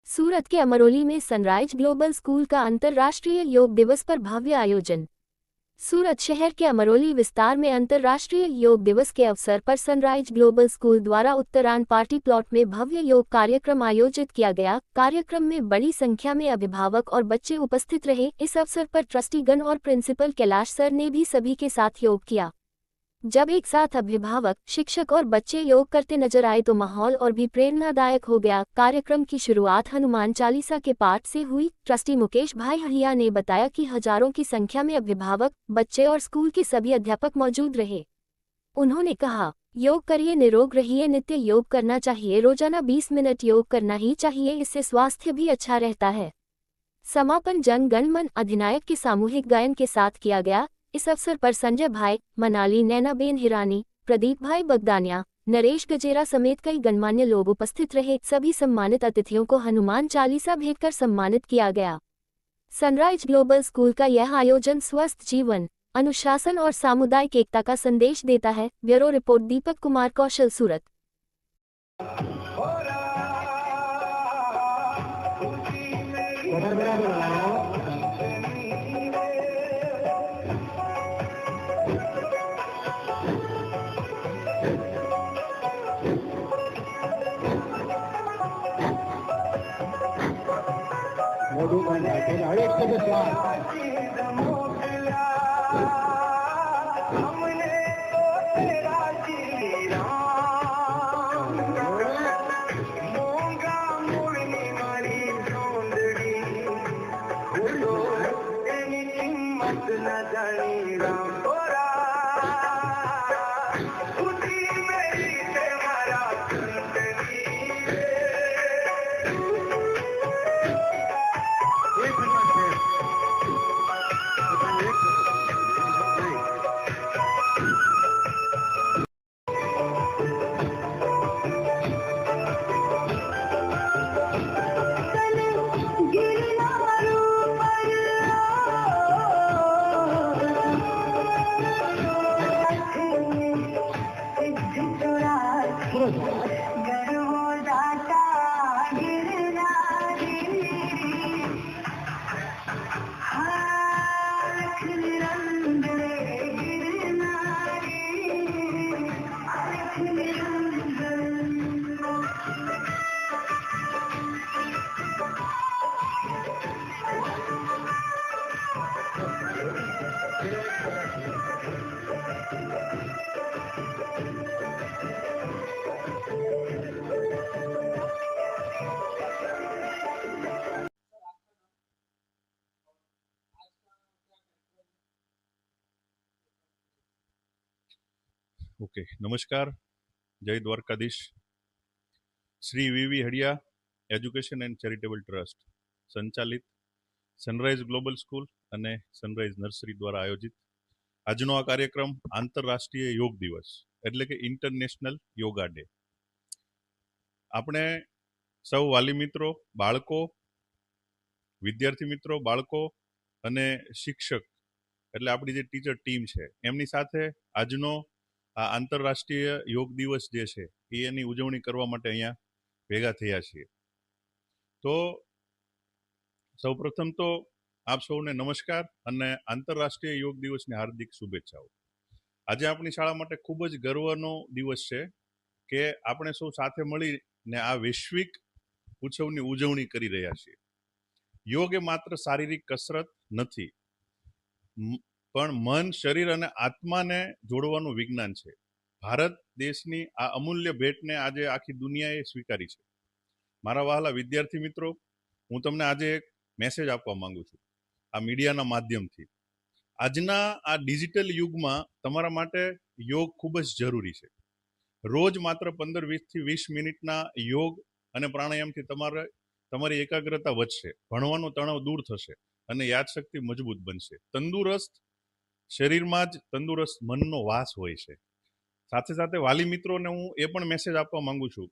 सूरत के अमरोली में sunrise global school का अंतर्राष्ट्रीय योग दिवस पर भव्य आयोजन। सूरत शहर के अमरोली विस्तार में अंतर्राष्ट्रीय योग दिवस के अवसर पर सनराइज ग्लोबल स्कूल द्वारा उत्तरायण पार्टी प्लॉट में भव्य योग कार्यक्रम आयोजित किया गया। कार्यक्रम में बड़ी संख्या में अभिभावक और बच्चे उपस्थित रहे। इस अवसर पर ट्रस्टीगण और प्रिंसिपल कैलाश सर ने भी सभी के साथ योग किया। जब एक साथ अभिभावक, शिक्षक और बच्चे योग करते नजर आए तो माहौल और भी प्रेरणादायक हो गया। कार्यक्रम की शुरुआत हनुमान चालीसा के पाठ से हुई। ट्रस्टी मुकेश भाई हरिया ने बताया कि हजारों की संख्या में अभिभावक, बच्चे और स्कूल के सभी अध्यापक मौजूद रहे। उन्होंने कहा, योग करिए, निरोग रहिए, नित्य योग करना चाहिए, रोजाना 20 मिनट योग करना ही चाहिए, इससे स्वास्थ्य भी अच्छा रहता है। समापन जन गण मन अधिनायक के सामूहिक गायन के साथ किया गया। इस अवसर पर संजय भाई, मनाली नैनाबेन हिरानी, प्रदीप भाई बगदानिया, नरेश गजेरा समेत कई गणमान्य लोग उपस्थित रहे। सभी सम्मानित अतिथियों को हनुमान चालीसा भेंटकर सम्मानित किया गया। सनराइज ग्लोबल स्कूल का यह आयोजन स्वस्थ जीवन, अनुशासन और सामुदायिक एकता का संदेश देता है। ब्यूरो रिपोर्ट दीपक कुमार कौशल, सूरत। ओके, नमस्कार, जय द्वारकाधीश। श्री वीवी हड़िया एज्युकेशन एंड चेरिटेबल ट्रस्ट संचालित सनराइज ग्लोबल स्कूल અને સનરાઈઝ નર્સરી દ્વારા આયોજિત આજનો આ કાર્યક્રમ આંતરરાષ્ટ્રીય યોગ દિવસ એટલે કે ઇન્ટરનેશનલ યોગા ડે। આપણે સૌ વાલી મિત્રો, બાળકો, વિદ્યાર્થી મિત્રો, બાળકો અને શિક્ષક એટલે આપણી જે ટીચર ટીમ છે એમની સાથે આજનો આ આંતરરાષ્ટ્રીય યોગ દિવસ જે છે એની ઉજવણી કરવા માટે અહીંયા ભેગા થયા છીએ। તો સૌપ્રથમ તો આપ સૌને નમસ્કાર અને આંતરરાષ્ટ્રીય યોગ દિવસની હાર્દિક શુભેચ્છાઓ। આજે આપણી શાળા માટે ખૂબ જ ગર્વનો દિવસ છે કે આપણે સૌ સાથે મળીને આ વૈશ્વિક ઉત્સવની ઉજવણી કરી રહ્યા છીએ। યોગ એ માત્ર શારીરિક કસરત નથી, પણ મન, શરીર અને આત્માને જોડવાનું વિજ્ઞાન છે। ભારત દેશની આ અમૂલ્ય ભેટને આજે આખી દુનિયાએ સ્વીકારી છે। મારા વહાલા વિદ્યાર્થી મિત્રો, હું તમને આજે એક મેસેજ આપવા માંગુ છું આ મીડિયાના માધ્યમથી। આજના આ ડિજિટલ યુગમાં તમારા માટે યોગ ખૂબ જ જરૂરી છે। રોજ માત્ર 15 થી 20 મિનિટના યોગ અને પ્રાણાયામથી તમારી એકાગ્રતા વધશે, ભણવાનો તણાવ દૂર થશે અને યાદશક્તિ મજબૂત બનશે। તંદુરસ્ત શરીરમાં જ તંદુરસ્ત મનનો વાસ હોય છે। સાથે સાથે વાલી મિત્રોને હું એ પણ મેસેજ આપવા માંગુ છું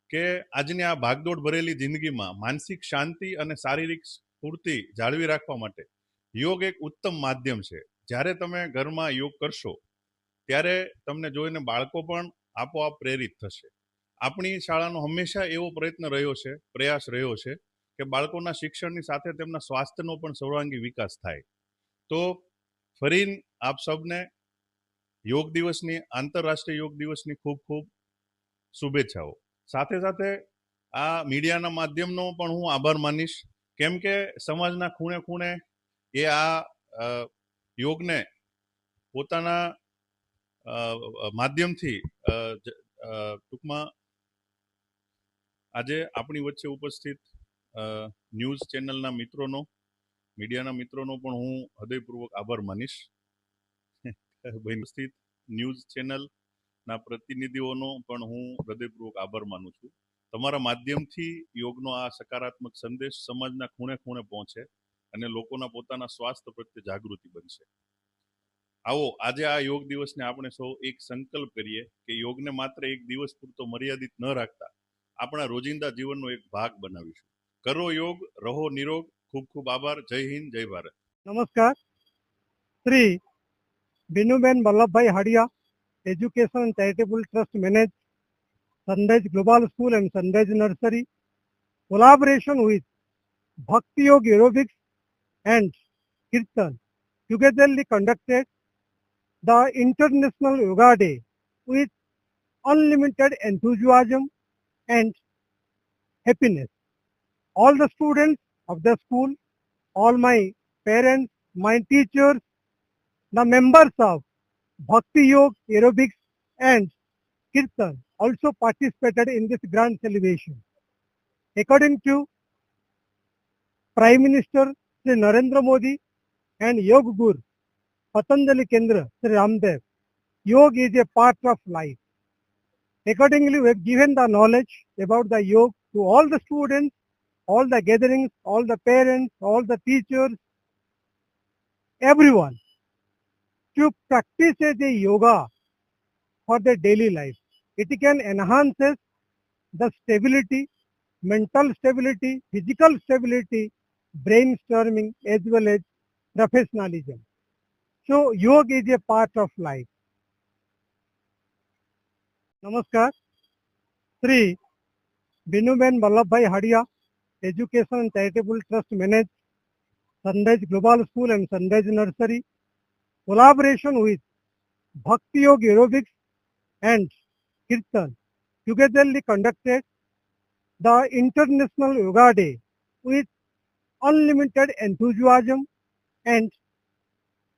કે આજની આ ભાગદોડ ભરેલી જિંદગીમાં માનસિક શાંતિ અને શારીરિક સ્ફૂર્તિ જાળવી રાખવા માટે યોગ એક ઉત્તમ માધ્યમ છે। જ્યારે તમે ઘરમાં યોગ કરશો ત્યારે તમને જોઈને બાળકો પણ આપોઆપ પ્રેરિત થશે આપણી શાળાનો હંમેશા એવો પ્રયાસ રહ્યો છે કે બાળકોના શિક્ષણની સાથે તેમના સ્વાસ્થ્યનો પણ સર્વાંગી વિકાસ થાય. તો ફરી આપ સૌને યોગ દિવસની, આંતરરાષ્ટ્રીય યોગ દિવસની ખૂબ ખૂબ શુભેચ્છાઓ. સાથે સાથે આ મીડિયાના માધ્યમનો પણ હું આભાર માનીશ, કેમ કે સમાજના ખૂણે ખૂણે એ આ યોગને પોતાના માધ્યમથી ટૂંકમાં આજે આપણી વચ્ચે ઉપસ્થિત ન્યૂઝ ચેનલના મિત્રોનો, મીડિયાના મિત્રોનો પણ હું હૃદયપૂર્વક આભાર માનીશ. ઉપસ્થિત ન્યૂઝ ચેનલના પ્રતિનિધિઓનો પણ હું હૃદયપૂર્વક આભાર માનું છું. તમારા માધ્યમથી યોગનો આ સકારાત્મક સંદેશ સમાજના ખૂણે ખૂણે પહોંચે અને લોકોના પોતાના સ્વાસ્થ્ય પ્રત્યે જાગૃતિ બનશે. આવો આજે આ યોગ દિવસને આપણે સૌ એક સંકલ્પ કરીએ કે યોગને માત્ર એક દિવસ પૂરતો મર્યાદિત ન રાખતા આપણા રોજિંદા જીવનનો એક ભાગ બનાવીશું. કરો યોગ, રહો નિરોગ. ખૂબ ખૂબ આભાર. જય હિન્દ, જય ભારત. નમસ્કાર. Shri Binuben Vallabhbhai Hadiya, education and charitable trust manage Sunrise Global School and Sunrise Nursery, collaboration with Bhakti Yoga Aerobics and Kirtan, togetherly conducted the International Yoga Day with unlimited enthusiasm and happiness. All the students of the school, all my parents, my teachers, the members of Bhakti Yoga Aerobics and Kirtan also participated in this grand celebration. According to Prime Minister Sri Narendra Modi and Yoga Guru Patanjali Kendra Sri Ramdev, yoga is a part of life. Accordingly, we have given the knowledge about the yoga to all the students, all the gatherings, all the parents, all the teachers, everyone to practice a yoga for their daily life. It can enhance the stability, mental stability, physical stability, brainstorming as well as professionalism. So yoga is a part of life. Namaskar. Sri Binuben Vallabhbhai Hadia, Education and Charitable Trust manage Sunrise Global School and Sunrise Nursery, collaboration with Bhakti Yoga Aerobics and Kirtan, togetherly conducted the International Yoga Day with unlimited enthusiasm and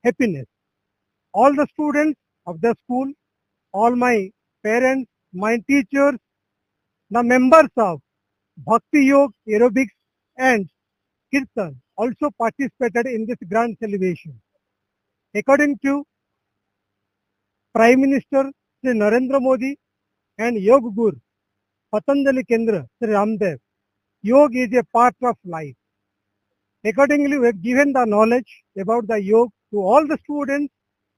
happiness. All the students of the school, all my parents, my teachers, the members of Bhakti Yoga Aerobics and Kirtan also participated in this grand celebration. According to Prime Minister Sri Narendra Modi and Yoga Guru Patanjali Kendra Sri Ramdev, yoga is a part of life. Accordingly, we have given the knowledge about the yoga to all the students,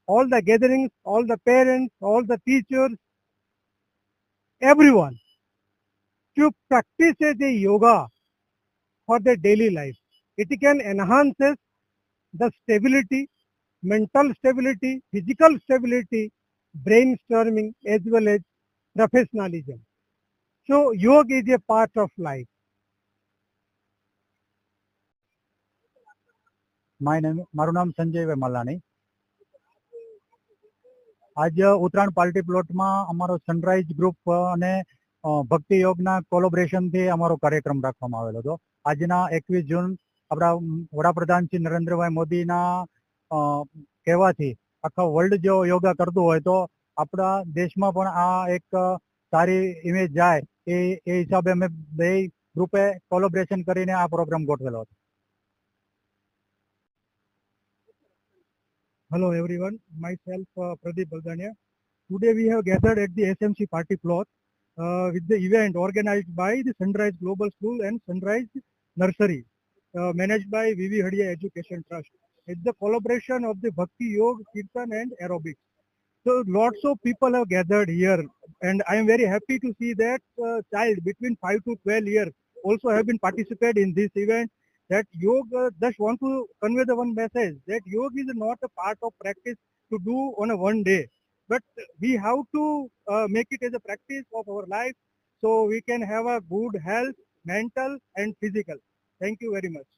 all the gatherings, all the parents, all the teachers, everyone to practice a yoga for their daily life. It can enhance the stability, mental stability, physical stability, brainstorming as well as professionalism. So yoga is a part of life. મારું નામ સંજય મલાણી. આજ Uttarayan party પ્લોટમાં અમારો sunrise group અને ભક્તિ યોગના કોલોબરેશનથી અમારો કાર્યક્રમ રાખવામાં આવેલો હતો. આજના 21 જૂન આપણા વડાપ્રધાન શ્રી નરેન્દ્રભાઈ મોદીના કહેવાથી આખા વર્લ્ડ જો યોગા કરતું હોય તો આપણા દેશમાં પણ આ એક સારી ઇમેજ જાય એ હિસાબે અમે બે ગ્રુપે કોલોબરેશન કરીને આ પ્રોગ્રામ ગોઠવેલો હતો. Hello everyone, myself Pradeep Baldania. Today we have gathered at the SMC party plot with the event organized by the Sunrise Global School and Sunrise Nursery, managed by VV Hadia Education Trust. It's the collaboration of the Bhakti Yoga, Kirtan and Aerobics. So lots of people have gathered here and I am very happy to see that child between 5 to 12 years also have been participated in this event. That yoga, just want to convey the one message that yoga is not a part of practice to do on a one day, but we have to make it as a practice of our life so we can have a good health, mental and physical. Thank you very much.